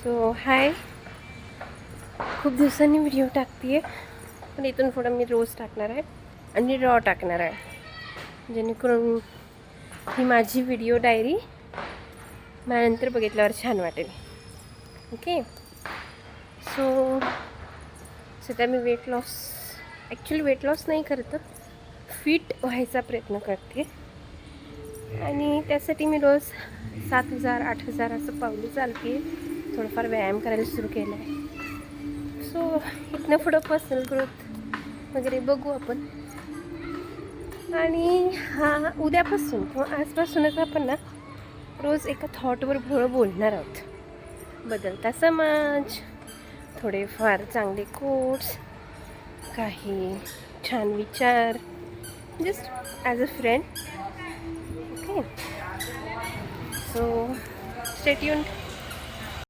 So हाय. खूप दिवसांनी video टाकते आहे, पण इथून पुढं मी रोज टाकणार आहे आणि रॉ टाकणार आहे, जेणेकरून ही माझी व्हिडिओ डायरी माझ्यानंतर बघितल्यावर छान वाटेल. ओके. सो सध्या मी वेट लॉस नाही करत, फिट व्हायचा प्रयत्न करते आणि त्यासाठी मी रोज 7,000-8,000 असं पावलं चालते. थोडंफार व्यायाम करायला सुरू केलं आहे. सो इथनं पुढं पर्सनल ग्रोथ वगैरे बघू आपण. आणि उद्यापासून किंवा आजपासूनच आपण ना रोज एका थॉटवर बोलणार आहोत. बदलता समाज, थोडेफार चांगले कोट्स, काही छान विचार, just as a friend. Okay. So stay tuned.